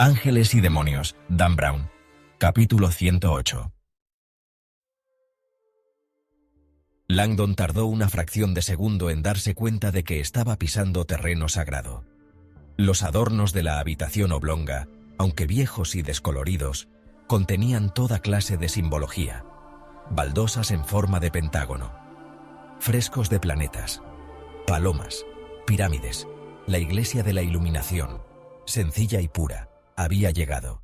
Ángeles y demonios, Dan Brown. Capítulo 108. Langdon tardó una fracción de segundo en darse cuenta de que estaba pisando terreno sagrado. Los adornos de la habitación oblonga, aunque viejos y descoloridos, contenían toda clase de simbología. Baldosas en forma de pentágono, frescos de planetas, palomas, pirámides. La iglesia de la iluminación, sencilla y pura, había llegado.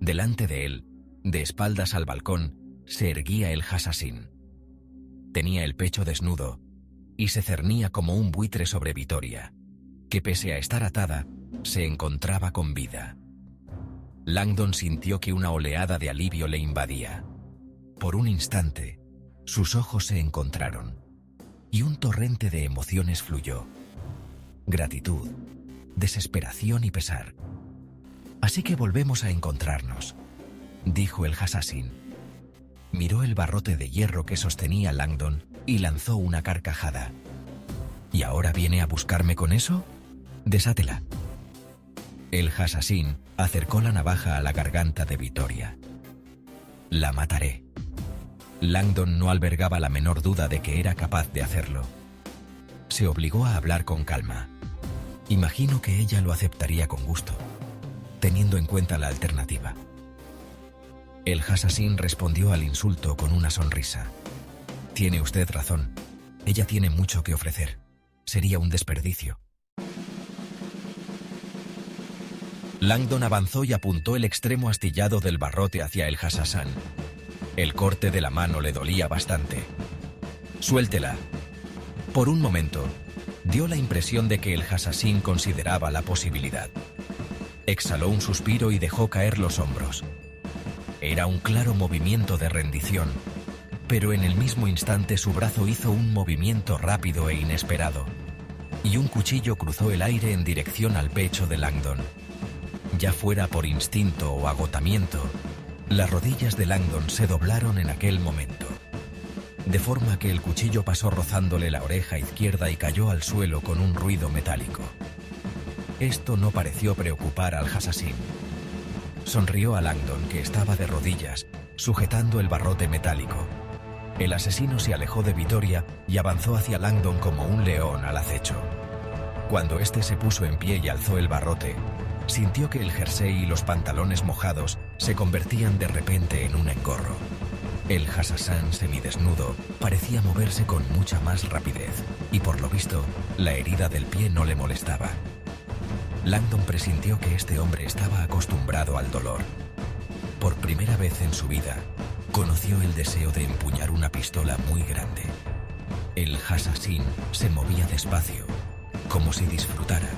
Delante de él, de espaldas al balcón, se erguía el Hassassin. Tenía el pecho desnudo y se cernía como un buitre sobre Vitoria, que pese a estar atada, se encontraba con vida. Langdon sintió que una oleada de alivio le invadía. Por un instante, sus ojos se encontraron y un torrente de emociones fluyó. Gratitud, desesperación y pesar. «Así que volvemos a encontrarnos», dijo el Hassassin. Miró el barrote de hierro que sostenía Langdon y lanzó una carcajada. «¿Y ahora viene a buscarme con eso? Desátela». El Hassassin acercó la navaja a la garganta de Vitoria. «La mataré». Langdon no albergaba la menor duda de que era capaz de hacerlo. Se obligó a hablar con calma. Imagino que ella lo aceptaría con gusto, teniendo en cuenta la alternativa. El Hassassin respondió al insulto con una sonrisa. «Tiene usted razón. Ella tiene mucho que ofrecer. Sería un desperdicio». Langdon avanzó y apuntó el extremo astillado del barrote hacia el Hassassin. El corte de la mano le dolía bastante. «Suéltela». Por un momento, dio la impresión de que el Hassassin consideraba la posibilidad. Exhaló un suspiro y dejó caer los hombros. Era un claro movimiento de rendición, pero en el mismo instante su brazo hizo un movimiento rápido e inesperado, y un cuchillo cruzó el aire en dirección al pecho de Langdon. Ya fuera por instinto o agotamiento, las rodillas de Langdon se doblaron en aquel momento, de forma que el cuchillo pasó rozándole la oreja izquierda y cayó al suelo con un ruido metálico. Esto no pareció preocupar al Hassassin. Sonrió a Langdon, que estaba de rodillas, sujetando el barrote metálico. El asesino se alejó de Vitoria y avanzó hacia Langdon como un león al acecho. Cuando éste se puso en pie y alzó el barrote, sintió que el jersey y los pantalones mojados se convertían de repente en un engorro. El Hassassin semidesnudo parecía moverse con mucha más rapidez, y por lo visto, la herida del pie no le molestaba. Langdon presintió que este hombre estaba acostumbrado al dolor. Por primera vez en su vida, conoció el deseo de empuñar una pistola muy grande. El Hassassin se movía despacio, como si disfrutara,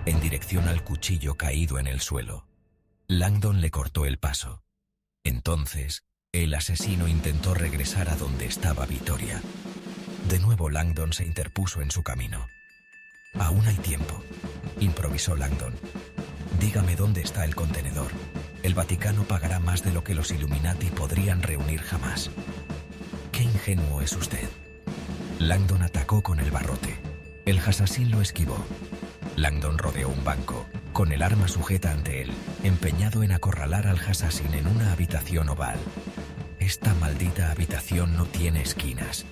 en dirección al cuchillo caído en el suelo. Langdon le cortó el paso. Entonces, el asesino intentó regresar a donde estaba Vitoria. De nuevo Langdon se interpuso en su camino. «Aún hay tiempo», improvisó Langdon. «Dígame dónde está el contenedor. El Vaticano pagará más de lo que los Illuminati podrían reunir jamás». «Qué ingenuo es usted». Langdon atacó con el barrote. El Hassassin lo esquivó. Langdon rodeó un banco, con el arma sujeta ante él, empeñado en acorralar al Hassassin en una habitación oval. Esta maldita habitación no tiene esquinas.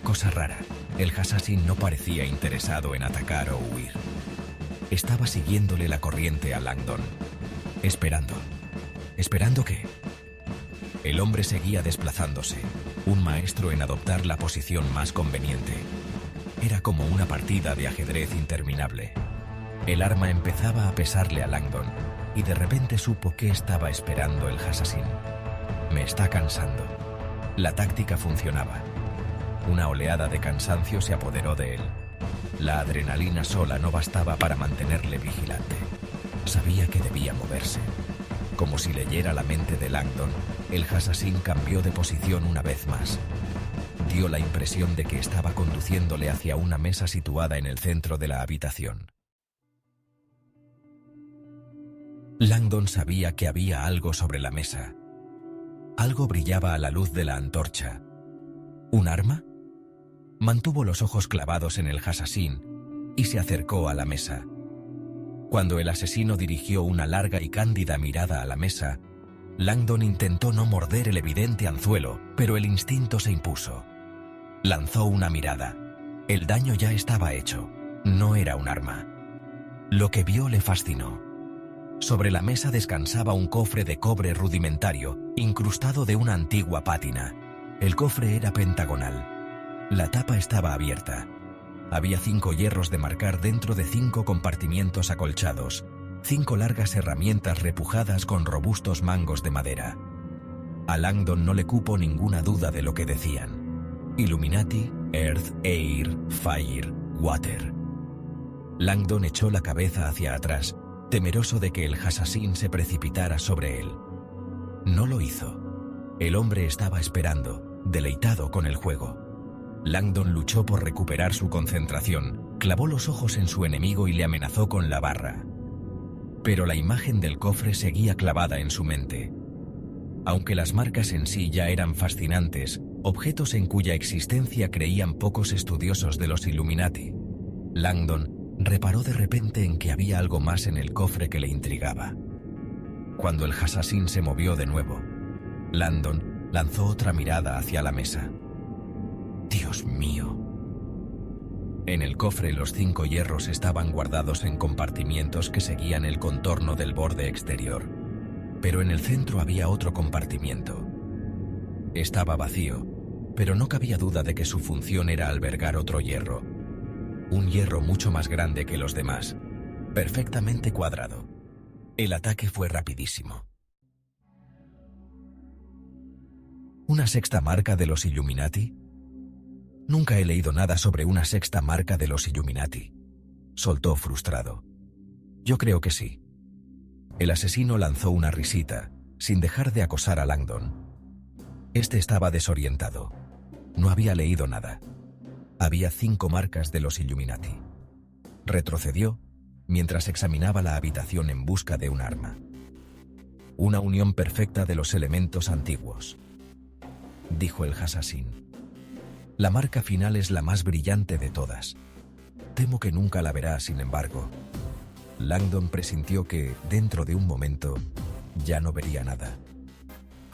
Cosa rara, el Hassassin no parecía interesado en atacar o huir. Estaba siguiéndole la corriente a Langdon, esperando. ¿Esperando qué? El hombre seguía desplazándose, un maestro en adoptar la posición más conveniente. Era como una partida de ajedrez interminable. El arma empezaba a pesarle a Langdon, y de repente supo qué estaba esperando el Hassassin. «Me está cansando». La táctica funcionaba. Una oleada de cansancio se apoderó de él. La adrenalina sola no bastaba para mantenerle vigilante. Sabía que debía moverse. Como si leyera la mente de Langdon, el Hassassin cambió de posición una vez más. Dio la impresión de que estaba conduciéndole hacia una mesa situada en el centro de la habitación. Langdon sabía que había algo sobre la mesa. Algo brillaba a la luz de la antorcha. ¿Un arma? Mantuvo los ojos clavados en el Hassassin y se acercó a la mesa. Cuando el asesino dirigió una larga y cándida mirada a la mesa, Langdon intentó no morder el evidente anzuelo, pero el instinto se impuso. Lanzó una mirada. El daño ya estaba hecho. No era un arma. Lo que vio le fascinó. Sobre la mesa descansaba un cofre de cobre rudimentario, incrustado de una antigua pátina. El cofre era pentagonal. La tapa estaba abierta. Había 5 hierros de marcar dentro de 5 compartimientos acolchados, 5 largas herramientas repujadas con robustos mangos de madera. A Langdon no le cupo ninguna duda de lo que decían. Illuminati, Earth, Air, Fire, Water. Langdon echó la cabeza hacia atrás, temeroso de que el Assassin se precipitara sobre él. No lo hizo. El hombre estaba esperando, deleitado con el juego. Langdon luchó por recuperar su concentración, clavó los ojos en su enemigo y le amenazó con la barra. Pero la imagen del cofre seguía clavada en su mente. Aunque las marcas en sí ya eran fascinantes, objetos en cuya existencia creían pocos estudiosos de los Illuminati, Langdon reparó de repente en que había algo más en el cofre que le intrigaba. Cuando el Assassin se movió de nuevo, Langdon lanzó otra mirada hacia la mesa. ¡Dios mío! En el cofre los 5 hierros estaban guardados en compartimientos que seguían el contorno del borde exterior, pero en el centro había otro compartimiento. Estaba vacío, pero no cabía duda de que su función era albergar otro hierro. Un hierro mucho más grande que los demás, perfectamente cuadrado. El ataque fue rapidísimo. ¿Una sexta marca de los Illuminati? Nunca he leído nada sobre una sexta marca de los Illuminati, soltó frustrado. Yo creo que sí. El asesino lanzó una risita, sin dejar de acosar a Langdon. Este estaba desorientado. No había leído nada. Había 5 marcas de los Illuminati. Retrocedió mientras examinaba la habitación en busca de un arma. Una unión perfecta de los elementos antiguos, dijo el Assassin. La marca final es la más brillante de todas. Temo que nunca la verá, sin embargo. Langdon presintió que, dentro de un momento, ya no vería nada.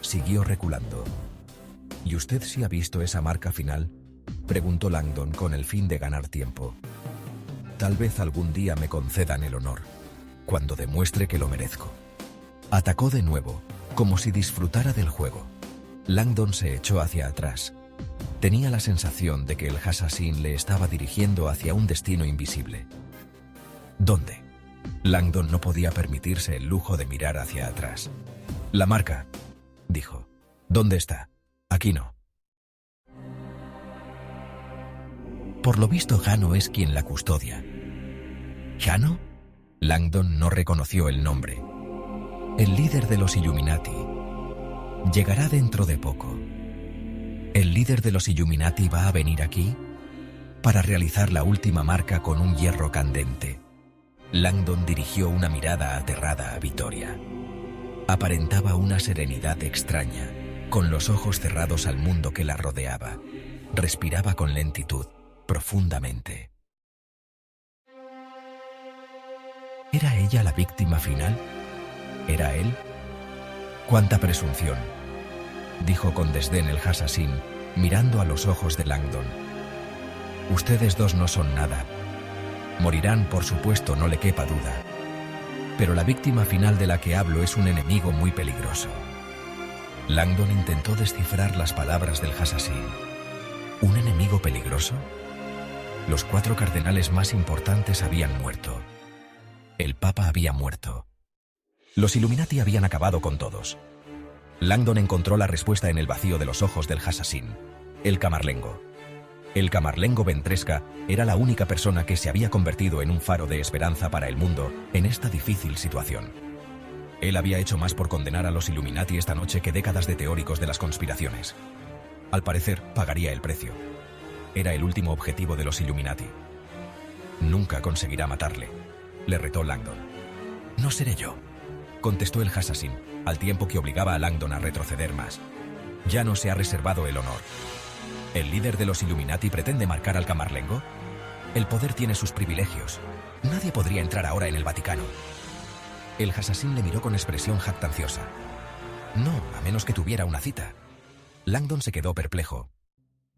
Siguió reculando. ¿Y usted sí ha visto esa marca final?, preguntó Langdon con el fin de ganar tiempo. Tal vez algún día me concedan el honor, cuando demuestre que lo merezco. Atacó de nuevo, como si disfrutara del juego. Langdon se echó hacia atrás. Tenía la sensación de que el Assassin le estaba dirigiendo hacia un destino invisible. ¿Dónde? Langdon no podía permitirse el lujo de mirar hacia atrás. La marca, dijo. ¿Dónde está? Aquí no. Por lo visto, Jano es quien la custodia. ¿Jano? Langdon no reconoció el nombre. El líder de los Illuminati. Llegará dentro de poco. ¿El líder de los Illuminati va a venir aquí? Para realizar la última marca con un hierro candente. Langdon dirigió una mirada aterrada a Vittoria. Aparentaba una serenidad extraña, con los ojos cerrados al mundo que la rodeaba. Respiraba con lentitud, profundamente. ¿Era ella la víctima final? ¿Era él? ¡Cuánta presunción!, dijo con desdén el Assassin, mirando a los ojos de Langdon. Ustedes dos no son nada. Morirán, por supuesto, no le quepa duda. Pero la víctima final de la que hablo es un enemigo muy peligroso. Langdon intentó descifrar las palabras del Assassin. ¿Un enemigo peligroso? Los 4 cardenales más importantes habían muerto. El Papa había muerto. Los Illuminati habían acabado con todos. Langdon encontró la respuesta en el vacío de los ojos del Assassin. El Camarlengo. El Camarlengo Ventresca era la única persona que se había convertido en un faro de esperanza para el mundo en esta difícil situación. Él había hecho más por condenar a los Illuminati esta noche que décadas de teóricos de las conspiraciones. Al parecer, pagaría el precio. Era el último objetivo de los Illuminati. Nunca conseguirá matarle, le retó Langdon. No seré yo, contestó el Assassin, al tiempo que obligaba a Langdon a retroceder más. Ya no se ha reservado el honor. ¿El líder de los Illuminati pretende marcar al Camarlengo? El poder tiene sus privilegios. Nadie podría entrar ahora en el Vaticano. El Hassassin le miró con expresión jactanciosa. No, a menos que tuviera una cita. Langdon se quedó perplejo.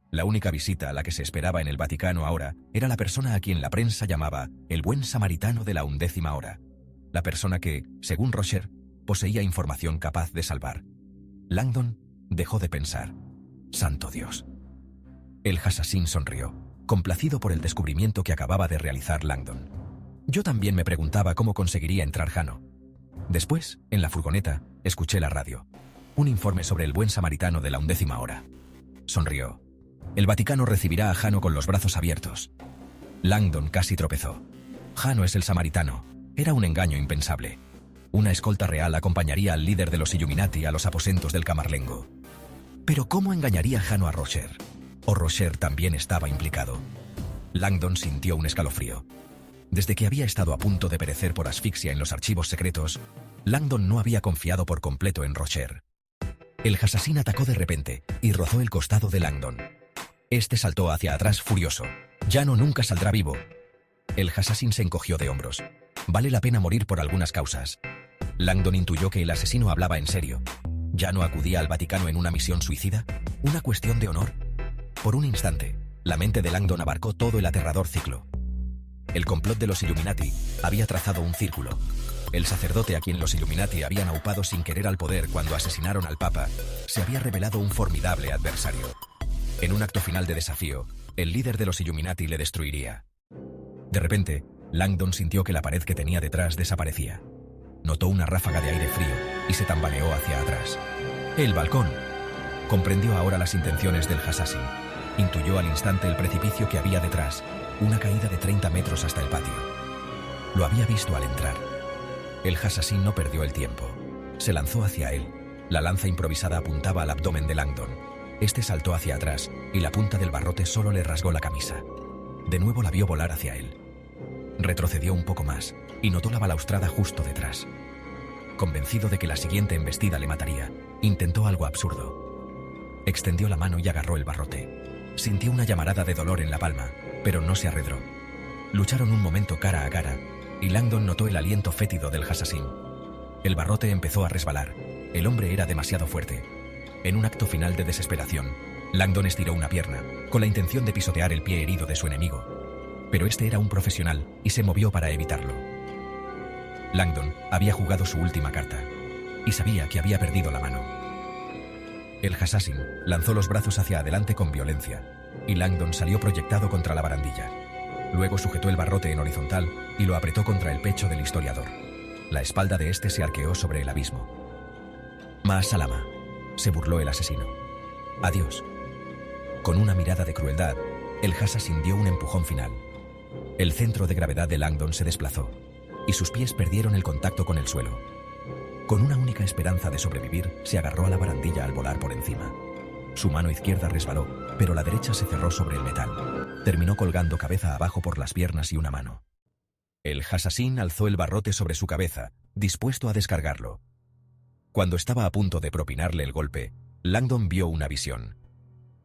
La única visita a la que se esperaba en el Vaticano ahora era la persona a quien la prensa llamaba el buen samaritano de la 11ª hora. La persona que, según Rocher, poseía información capaz de salvar. Langdon dejó de pensar. ¡Santo Dios! El Hassassin sonrió, complacido por el descubrimiento que acababa de realizar Langdon. Yo también me preguntaba cómo conseguiría entrar Jano. Después, en la furgoneta, escuché la radio. Un informe sobre el buen samaritano de la 11ª hora. Sonrió. El Vaticano recibirá a Jano con los brazos abiertos. Langdon casi tropezó. Jano es el samaritano. Era un engaño impensable. Una escolta real acompañaría al líder de los Illuminati a los aposentos del Camarlengo. Pero ¿cómo engañaría Jano a Rocher? ¿O Rocher también estaba implicado? Langdon sintió un escalofrío. Desde que había estado a punto de perecer por asfixia en los archivos secretos, Langdon no había confiado por completo en Rocher. El Hassassin atacó de repente y rozó el costado de Langdon. Este saltó hacia atrás furioso. Jano nunca saldrá vivo. El Hassassin se encogió de hombros. Vale la pena morir por algunas causas. Langdon intuyó que el asesino hablaba en serio. ¿Jano acudía al Vaticano en una misión suicida? ¿Una cuestión de honor? Por un instante, la mente de Langdon abarcó todo el aterrador ciclo. El complot de los Illuminati había trazado un círculo. El sacerdote a quien los Illuminati habían aupado sin querer al poder cuando asesinaron al Papa se había revelado un formidable adversario. En un acto final de desafío, el líder de los Illuminati le destruiría. De repente, Langdon sintió que la pared que tenía detrás desaparecía. Notó una ráfaga de aire frío y se tambaleó hacia atrás. ¡El balcón! Comprendió ahora las intenciones del Hassassin. Intuyó al instante el precipicio que había detrás, una caída de 30 metros hasta el patio. Lo había visto al entrar. El Hassassin no perdió el tiempo. Se lanzó hacia él. La lanza improvisada apuntaba al abdomen de Langdon. Este saltó hacia atrás y la punta del barrote solo le rasgó la camisa. De nuevo la vio volar hacia él. Retrocedió un poco más y notó la balaustrada justo detrás. Convencido de que la siguiente embestida le mataría, intentó algo absurdo. Extendió la mano y agarró el barrote. Sintió una llamarada de dolor en la palma, pero no se arredró. Lucharon un momento cara a cara, y Langdon notó el aliento fétido del Hassassin. El barrote empezó a resbalar. El hombre era demasiado fuerte. En un acto final de desesperación, Langdon estiró una pierna, con la intención de pisotear el pie herido de su enemigo. Pero este era un profesional, y se movió para evitarlo. Langdon había jugado su última carta, y sabía que había perdido la mano. El Hassassin lanzó los brazos hacia adelante con violencia, y Langdon salió proyectado contra la barandilla. Luego sujetó el barrote en horizontal y lo apretó contra el pecho del historiador. La espalda de este se arqueó sobre el abismo. «Ma Salama», se burló el asesino. «Adiós». Con una mirada de crueldad, el Hassassin dio un empujón final. El centro de gravedad de Langdon se desplazó, y sus pies perdieron el contacto con el suelo. Con una única esperanza de sobrevivir, se agarró a la barandilla al volar por encima. Su mano izquierda resbaló, pero la derecha se cerró sobre el metal. Terminó colgando cabeza abajo por las piernas y una mano. El Hassassin alzó el barrote sobre su cabeza, dispuesto a descargarlo. Cuando estaba a punto de propinarle el golpe, Langdon vio una visión.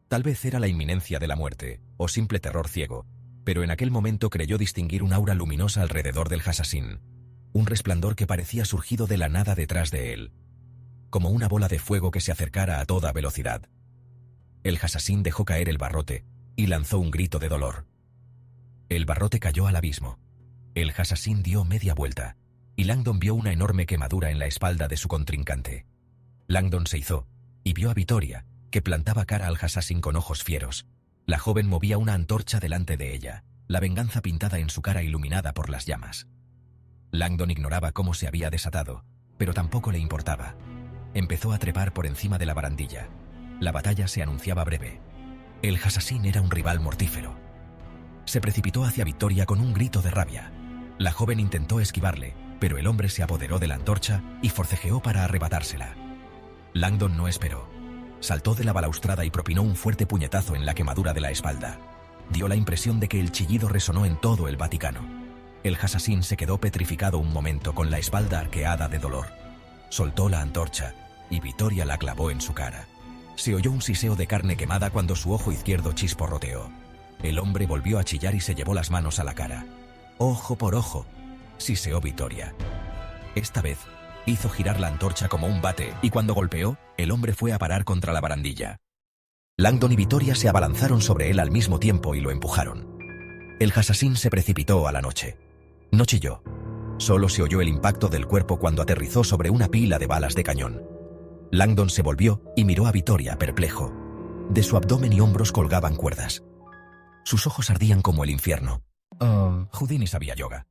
Tal vez era la inminencia de la muerte, o simple terror ciego, pero en aquel momento creyó distinguir un aura luminosa alrededor del Hassassin, un resplandor que parecía surgido de la nada detrás de él, como una bola de fuego que se acercara a toda velocidad. El Hassassin dejó caer el barrote y lanzó un grito de dolor. El barrote cayó al abismo. El Hassassin dio media vuelta, y Langdon vio una enorme quemadura en la espalda de su contrincante. Langdon se izó y vio a Vittoria, que plantaba cara al Hassassin con ojos fieros. La joven movía una antorcha delante de ella, la venganza pintada en su cara iluminada por las llamas. Langdon ignoraba cómo se había desatado, pero tampoco le importaba. Empezó a trepar por encima de la barandilla. La batalla se anunciaba breve. El Hassassin era un rival mortífero. Se precipitó hacia Vittoria con un grito de rabia. La joven intentó esquivarle, pero el hombre se apoderó de la antorcha y forcejeó para arrebatársela. Langdon no esperó. Saltó de la balaustrada y propinó un fuerte puñetazo en la quemadura de la espalda. Dio la impresión de que el chillido resonó en todo el Vaticano. El Hassassin se quedó petrificado un momento con la espalda arqueada de dolor. Soltó la antorcha y Vittoria la clavó en su cara. Se oyó un siseo de carne quemada cuando su ojo izquierdo chisporroteó. El hombre volvió a chillar y se llevó las manos a la cara. Ojo por ojo, siseó Vittoria. Esta vez, hizo girar la antorcha como un bate y cuando golpeó, el hombre fue a parar contra la barandilla. Langdon y Vittoria se abalanzaron sobre él al mismo tiempo y lo empujaron. El asesino se precipitó a la noche. No chilló. Solo se oyó el impacto del cuerpo cuando aterrizó sobre una pila de balas de cañón. Langdon se volvió y miró a Vittoria perplejo. De su abdomen y hombros colgaban cuerdas. Sus ojos ardían como el infierno. Houdini sabía yoga.